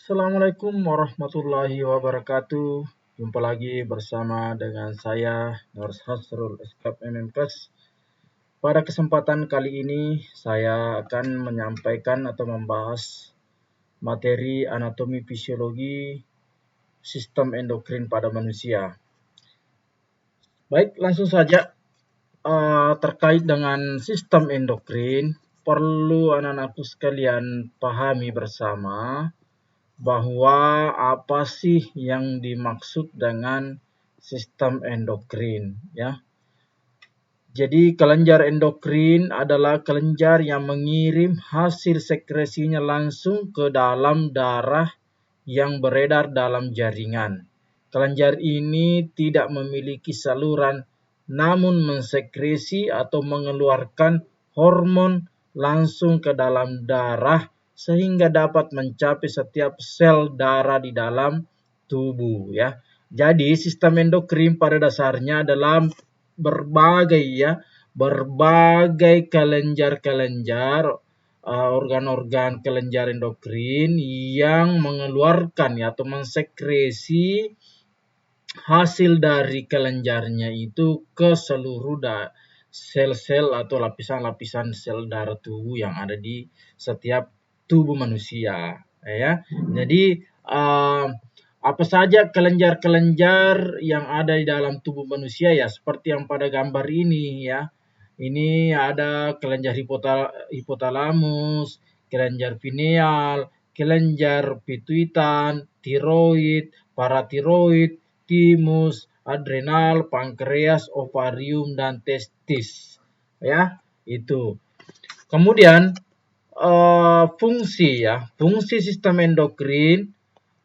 Assalamualaikum warahmatullahi wabarakatuh. Jumpa lagi bersama dengan saya Nurs Hasrul Eskap MMKes. Pada kesempatan kali ini saya akan menyampaikan atau membahas materi anatomi fisiologi sistem endokrin pada manusia. Baik, langsung saja terkait dengan sistem endokrin, perlu anak-anakku sekalian pahami bersama bahwa apa sih yang dimaksud dengan sistem endokrin, ya. Jadi kelenjar endokrin adalah kelenjar yang mengirim hasil sekresinya langsung ke dalam darah yang beredar dalam jaringan. Kelenjar ini tidak memiliki saluran, namun mensekresi atau mengeluarkan hormon langsung ke dalam darah sehingga dapat mencapai setiap sel darah di dalam tubuh, ya. Jadi sistem endokrin pada dasarnya adalah berbagai kelenjar-kelenjar, organ-organ kelenjar endokrin yang mengeluarkan atau mensekresi hasil dari kelenjarnya itu ke seluruh sel-sel atau lapisan-lapisan sel darah tubuh yang ada di setiap tubuh manusia, ya. Jadi apa saja kelenjar-kelenjar yang ada di dalam tubuh manusia, ya, seperti yang pada gambar ini, ya. Ini ada kelenjar hipotalamus, kelenjar pineal, kelenjar pituitan, tiroid, paratiroid, timus, adrenal, pankreas, ovarium, dan testis, ya, itu. Kemudian fungsi sistem endokrin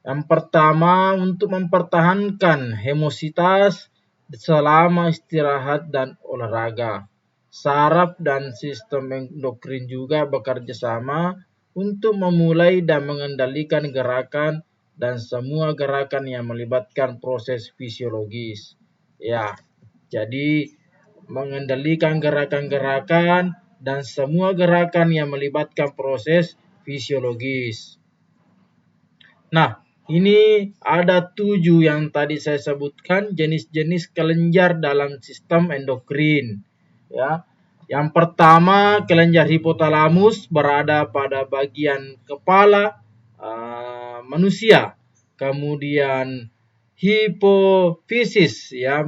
yang pertama untuk mempertahankan hemositas selama istirahat dan olahraga. Saraf dan sistem endokrin juga bekerja sama untuk memulai dan mengendalikan gerakan dan semua gerakan yang melibatkan proses fisiologis. Ya, jadi mengendalikan gerakan-gerakan dan semua gerakan yang melibatkan proses fisiologis. Nah, ini ada 7 yang tadi saya sebutkan jenis-jenis kelenjar dalam sistem endokrin, ya. Yang pertama, kelenjar hipotalamus berada pada bagian kepala manusia. Kemudian hipofisis, ya,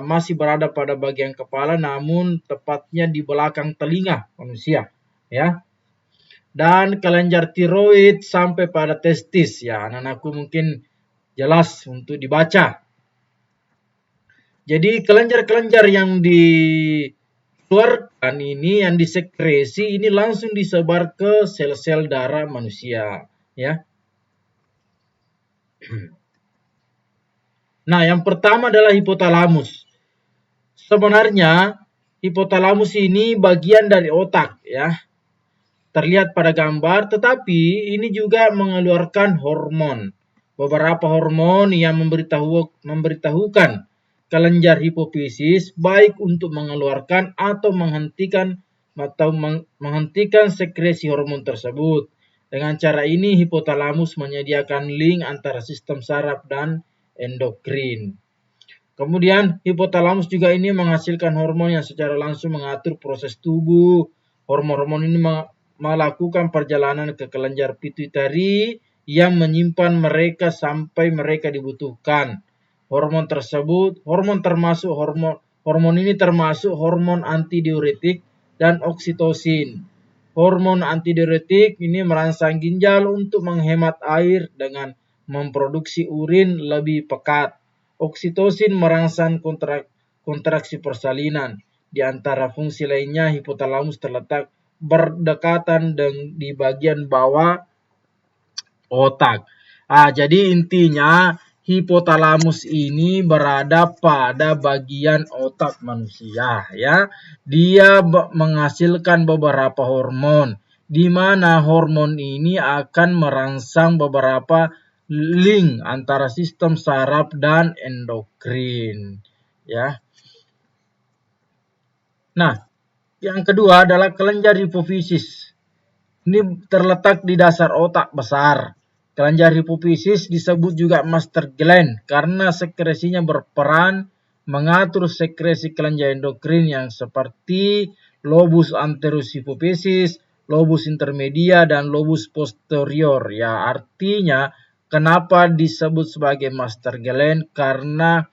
masih berada pada bagian kepala namun tepatnya di belakang telinga manusia, ya. Dan kelenjar tiroid sampai pada testis, ya. Anak-anakku mungkin jelas untuk dibaca. Jadi kelenjar-kelenjar yang dikeluarkan ini, yang disekresi ini langsung disebar ke sel-sel darah manusia, ya. Nah, yang pertama adalah hipotalamus. Sebenarnya hipotalamus ini bagian dari otak, ya. Terlihat pada gambar, tetapi ini juga mengeluarkan hormon. Beberapa hormon yang memberitahukan kelenjar hipofisis baik untuk mengeluarkan atau menghentikan sekresi hormon tersebut. Dengan cara ini hipotalamus menyediakan link antara sistem saraf dan endokrin. Kemudian hipotalamus juga ini menghasilkan hormon yang secara langsung mengatur proses tubuh. Hormon-hormon ini melakukan perjalanan ke kelenjar pituitari yang menyimpan mereka sampai mereka dibutuhkan. Hormon ini termasuk hormon antidiuretik dan oksitosin. Hormon antidiuretik ini merangsang ginjal untuk menghemat air dengan memproduksi urin lebih pekat. Oksitosin merangsang kontraksi persalinan. Di antara fungsi lainnya, hipotalamus terletak berdekatan di bagian bawah otak. Jadi intinya hipotalamus ini berada pada bagian otak manusia, ya. Dia menghasilkan beberapa hormon, di mana hormon ini akan merangsang beberapa link antara sistem saraf dan endokrin, ya. Nah, yang kedua adalah kelenjar hipofisis. Ini terletak di dasar otak besar. Kelenjar hipofisis disebut juga master gland karena sekresinya berperan mengatur sekresi kelenjar endokrin yang seperti lobus anterior hipofisis, lobus intermedia, dan lobus posterior. Ya, artinya kenapa disebut sebagai master gland? Karena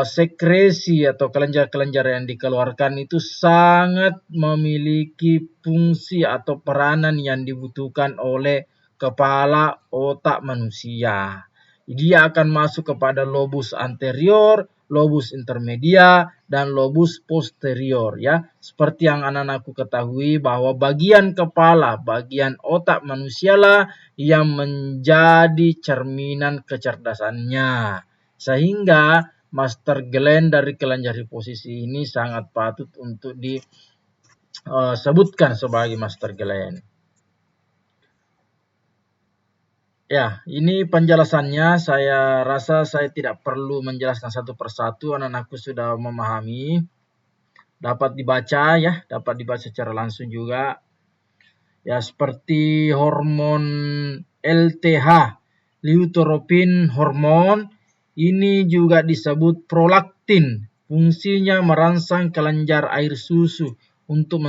sekresi atau kelenjar-kelenjar yang dikeluarkan itu sangat memiliki fungsi atau peranan yang dibutuhkan oleh kepala otak manusia. Dia akan masuk kepada lobus anterior, lobus intermedia, dan lobus posterior, ya. Seperti yang anak-anakku ketahui bahwa bagian kepala, bagian otak manusialah yang menjadi cerminan kecerdasannya. Sehingga master gland dari kelenjar hipofisis ini sangat patut untuk disebutkan sebagai master gland. Ya, ini penjelasannya. Saya rasa saya tidak perlu menjelaskan satu persatu, anak-anakku sudah memahami. Dapat dibaca ya, dapat dibaca secara langsung juga. Ya, seperti hormon LTH, leuteropin hormon, ini juga disebut prolaktin. Fungsinya merangsang kelenjar air susu untuk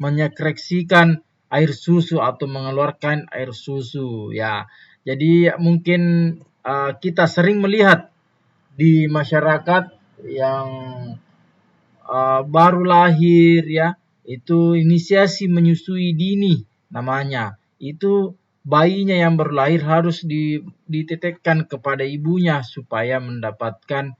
menyekresikan air susu atau mengeluarkan air susu. Ya, jadi mungkin kita sering melihat di masyarakat yang baru lahir, ya, itu inisiasi menyusui dini namanya. Itu bayinya yang baru lahir harus dititikkan kepada ibunya supaya mendapatkan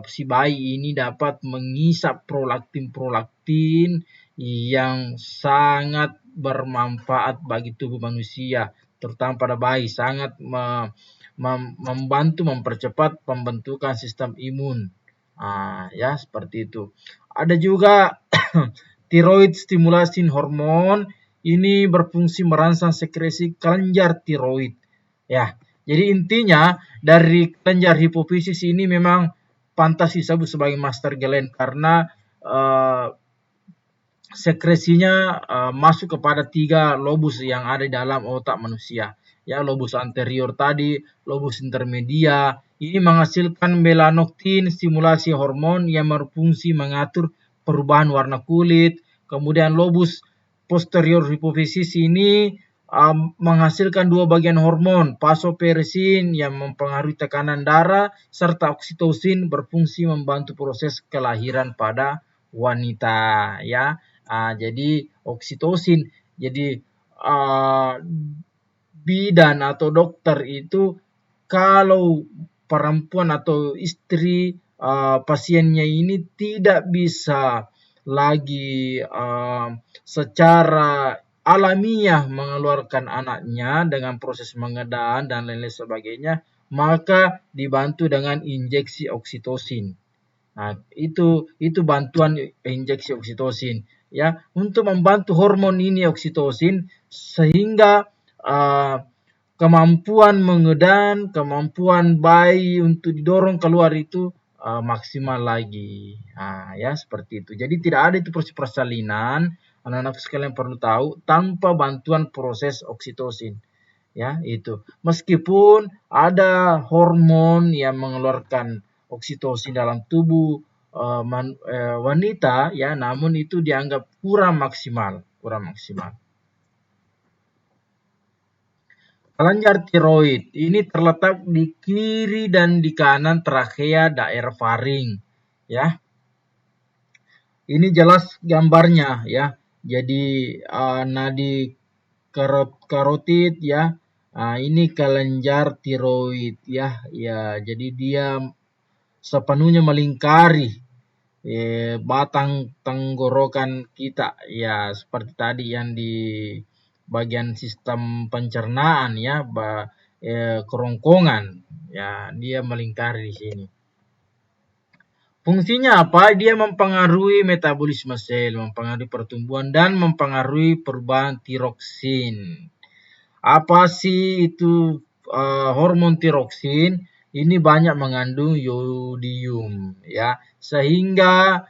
si bayi ini dapat mengisap prolaktin-prolaktin yang sangat bermanfaat bagi tubuh manusia, terutama pada bayi, sangat membantu mempercepat pembentukan sistem imun. Ya, seperti itu. Ada juga thyroid stimulation hormon, ini berfungsi merangsang sekresi kelenjar tiroid. Ya, jadi intinya dari kelenjar hipofisis ini memang pantas disebut sebagai master gland karena sekresinya masuk kepada 3 lobus yang ada di dalam otak manusia. Ya, lobus anterior tadi, lobus intermedia, ini menghasilkan melanoktin stimulasi hormon yang berfungsi mengatur perubahan warna kulit. Kemudian lobus posterior hipofisis ini menghasilkan 2 bagian hormon, vasopressin yang mempengaruhi tekanan darah, serta oksitosin berfungsi membantu proses kelahiran pada wanita, ya. Jadi oksitosin, jadi bidan atau dokter itu kalau perempuan atau istri pasiennya ini tidak bisa lagi secara alamiah mengeluarkan anaknya dengan proses mengedan dan lain-lain sebagainya, maka dibantu dengan injeksi oksitosin. Nah, itu bantuan injeksi oksitosin, ya, untuk membantu hormon ini oksitosin sehingga kemampuan mengedan, kemampuan bayi untuk didorong keluar itu maksimal lagi. Ya, seperti itu. Jadi tidak ada itu proses persalinan, anak-anak sekalian perlu tahu, tanpa bantuan proses oksitosin. Ya, itu. Meskipun ada hormon yang mengeluarkan oksitosin dalam tubuh wanita, ya, namun itu dianggap kurang maksimal. Kelenjar tiroid ini terletak di kiri dan di kanan trakea daerah faring, ya. Ini jelas gambarnya, ya. Jadi nadi karotid, ya. Ini kelenjar tiroid, ya. Ya, jadi dia sepenuhnya melingkari batang tenggorokan kita, ya, seperti tadi yang di bagian sistem pencernaan, ya, kerongkongan, ya, dia melingkari di sini. Fungsinya apa? Dia mempengaruhi metabolisme sel, mempengaruhi pertumbuhan, dan mempengaruhi perubahan tiroksin. Apa sih itu hormon tiroksin? Ini banyak mengandung yodium, ya, sehingga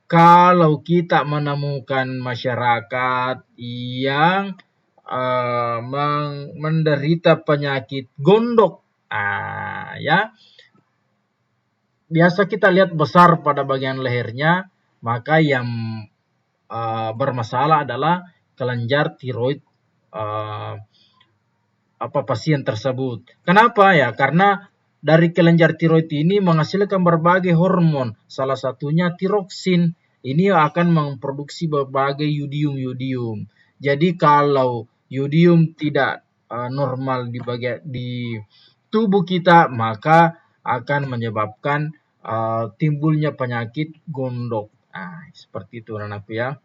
kalau kita menemukan masyarakat yang menderita penyakit gondok. Ya. Biasa kita lihat besar pada bagian lehernya, maka yang bermasalah adalah kelenjar tiroid pasien tersebut. Kenapa ya? Karena dari kelenjar tiroid ini menghasilkan berbagai hormon, salah satunya tiroksin. Ini akan memproduksi berbagai yodium. Jadi kalau yodium tidak normal di tubuh kita, maka akan menyebabkan timbulnya penyakit gondok. Seperti itu anak-anakku ya.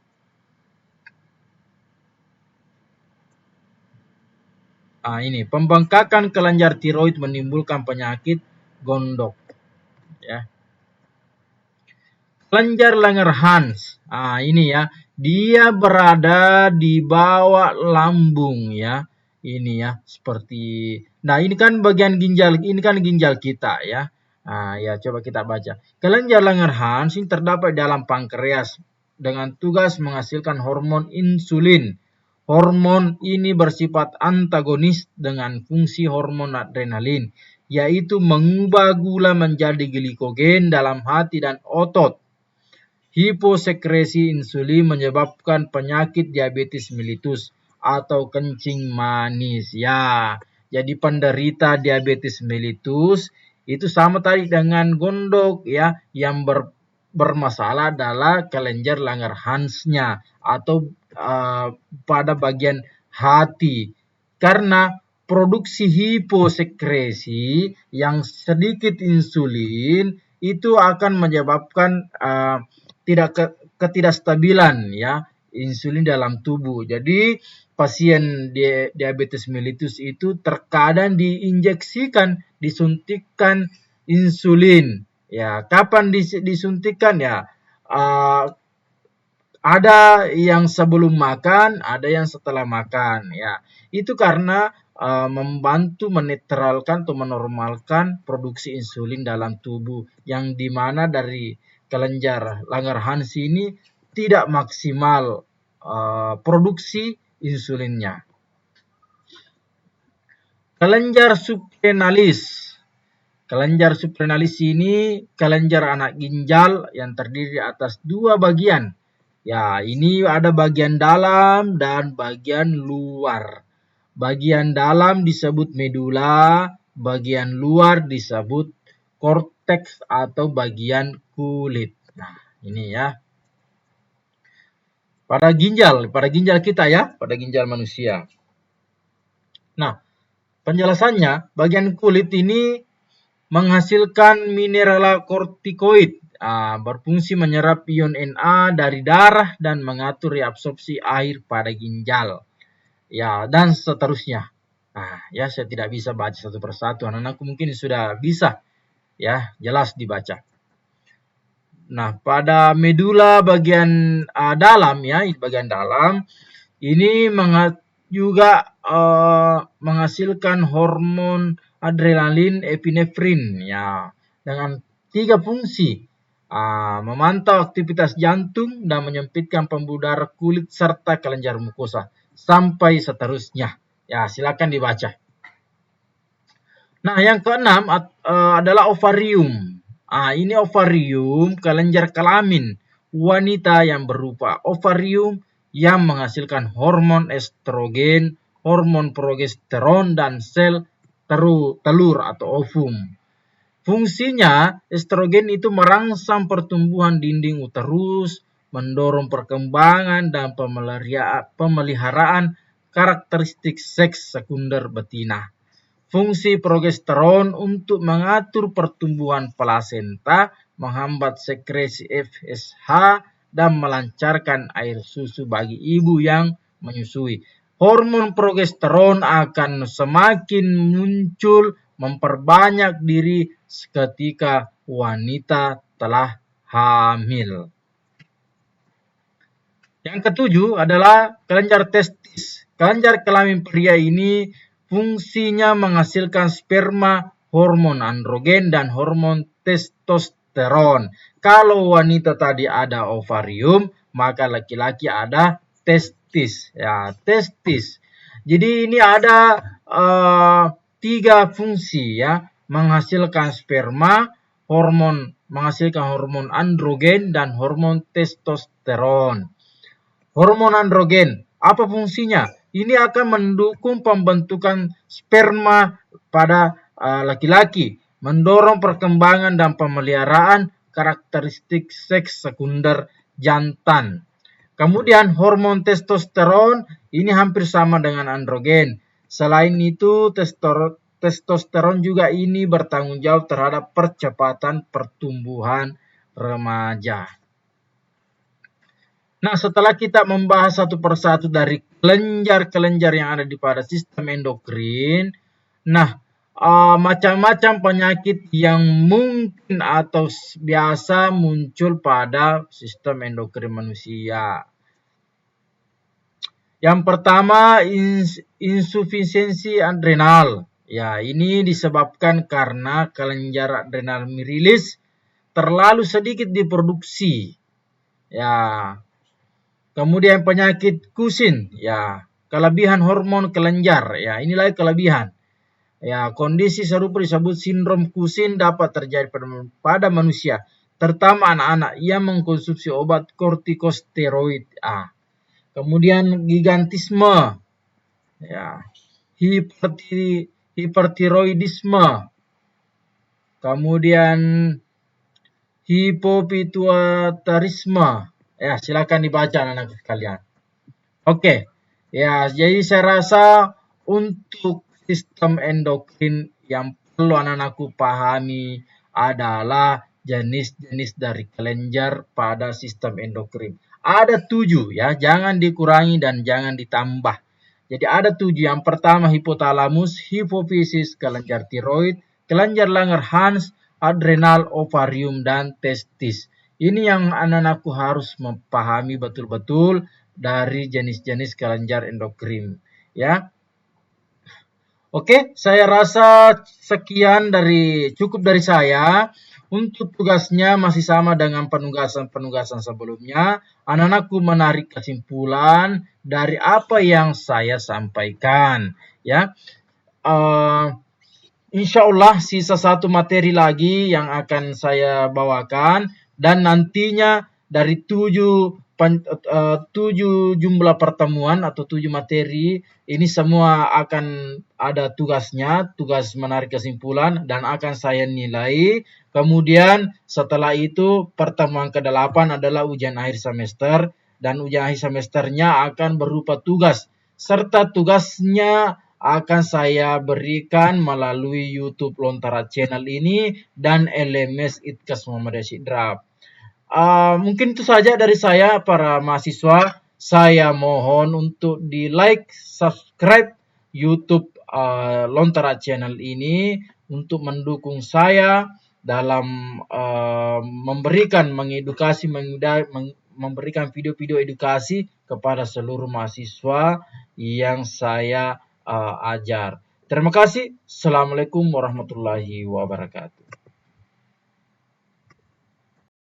Ini pembengkakan kelenjar tiroid menimbulkan penyakit gondok. Ya. Kelenjar Langerhans. Ini ya, dia berada di bawah lambung ya. Ini ya, seperti. Nah, ini kan bagian ginjal, ini kan ginjal kita ya. Ya coba kita baca. Kelenjar Langerhans ini terdapat dalam pankreas dengan tugas menghasilkan hormon insulin. Hormon ini bersifat antagonis dengan fungsi hormon adrenalin, yaitu mengubah gula menjadi glikogen dalam hati dan otot. Hiposekresi insulin menyebabkan penyakit diabetes mellitus atau kencing manis. Ya, jadi penderita diabetes mellitus itu sama tadi dengan gondok ya, yang bermasalah adalah kelenjar Langerhans-nya atau pada bagian hati, karena produksi hiposekresi yang sedikit insulin itu akan menyebabkan ketidakstabilan ya insulin dalam tubuh. Jadi pasien diabetes mellitus itu terkadang disuntikkan insulin. Ya, kapan disuntikkan ya? Ada yang sebelum makan, ada yang setelah makan ya. Itu karena membantu menetralkan atau menormalkan produksi insulin dalam tubuh, yang dimana dari kelenjar Langerhans ini tidak maksimal produksi insulinnya. Kelenjar supranalis. Kelenjar supranalis ini kelenjar anak ginjal yang terdiri atas dua bagian. Ya, ini ada bagian dalam dan bagian luar. Bagian dalam disebut medula, bagian luar disebut korteks atau bagian kulit. Nah, ini ya. Pada ginjal kita ya, pada ginjal manusia. Nah, penjelasannya, bagian kulit ini menghasilkan mineral kortikoid, berfungsi menyerap ion Na dari darah dan mengatur reabsorpsi air pada ginjal. Ya, dan seterusnya. Ya saya tidak bisa baca satu persatu. Anak-anakku mungkin sudah bisa ya, jelas dibaca. Nah, pada medula bagian dalam ya, bagian dalam ini juga menghasilkan hormon adrenalin, epinefrin ya, dengan 3 fungsi: memantau aktivitas jantung dan menyempitkan pembuluh darah kulit serta kelenjar mukosa, sampai seterusnya. Ya, silakan dibaca. Nah, yang keenam adalah ovarium. Ini ovarium, kelenjar kelamin wanita yang berupa ovarium yang menghasilkan hormon estrogen, hormon progesteron, dan sel telur atau ovum. Fungsinya, estrogen itu merangsang pertumbuhan dinding uterus, mendorong perkembangan dan pemeliharaan karakteristik seks sekunder betina. Fungsi progesteron untuk mengatur pertumbuhan plasenta, menghambat sekresi FSH, dan melancarkan air susu bagi ibu yang menyusui. Hormon progesteron akan semakin muncul, memperbanyak diri ketika wanita telah hamil. Yang ketujuh adalah kelenjar testis. Kelenjar kelamin pria ini fungsinya menghasilkan sperma, hormon androgen, dan hormon testosteron. Kalau wanita tadi ada ovarium, maka laki-laki ada testis. Ya, testis. Jadi ini ada 3 fungsi ya, menghasilkan sperma, menghasilkan hormon androgen dan hormon testosteron. Hormon androgen, apa fungsinya? Ini akan mendukung pembentukan sperma pada laki-laki, mendorong perkembangan dan pemeliharaan karakteristik seks sekunder jantan. Kemudian hormon testosteron ini hampir sama dengan androgen. Selain itu, testosteron juga ini bertanggung jawab terhadap percepatan pertumbuhan remaja. Nah, setelah kita membahas satu persatu dari kelenjar-kelenjar yang ada di pada sistem endokrin, nah, macam-macam penyakit yang mungkin atau biasa muncul pada sistem endokrin manusia. Yang pertama, insufisiensi adrenal. Ya, ini disebabkan karena kelenjar adrenal merilis terlalu sedikit diproduksi. Ya, kemudian penyakit Cushing, ya, kelebihan hormon kelenjar, ya, inilah kelebihan. Ya, kondisi serupa disebut sindrom Cushing dapat terjadi pada manusia, terutama anak-anak yang mengkonsumsi obat kortikosteroid. Kemudian gigantisme, ya, hipertiroidisme, kemudian hipopituitarisme. Ya, silakan dibaca anak-anak sekalian. Oke, ya, jadi saya rasa untuk sistem endokrin yang perlu anak-anakku pahami adalah jenis-jenis dari kelenjar pada sistem endokrin. Ada 7 ya, jangan dikurangi dan jangan ditambah. Jadi ada 7. Yang pertama hipotalamus, hipofisis, kelenjar tiroid, kelenjar Langerhans, adrenal, ovarium, dan testis. Ini yang anak-anakku harus memahami betul-betul dari jenis-jenis kelenjar endokrin, ya. Oke, saya rasa sekian cukup dari saya. Untuk tugasnya masih sama dengan penugasan-penugasan sebelumnya. Anak-anakku menarik kesimpulan dari apa yang saya sampaikan, ya. Insya Allah sisa 1 materi lagi yang akan saya bawakan, dan nantinya dari 7 jumlah pertemuan atau 7 materi ini semua akan ada tugasnya, tugas menarik kesimpulan, dan akan saya nilai. Kemudian setelah itu pertemuan ke-8 adalah ujian akhir semester, dan ujian akhir semesternya akan berupa tugas, serta tugasnya akan saya berikan melalui YouTube Lontara Channel ini dan LMS ITKAS Muhammadiyah Sidrap. Mungkin itu saja dari saya para mahasiswa. Saya mohon untuk di like, subscribe YouTube Lontara Channel ini untuk mendukung saya dalam memberikan video-video edukasi kepada seluruh mahasiswa yang saya ajar. Terima kasih. Assalamualaikum warahmatullahi wabarakatuh.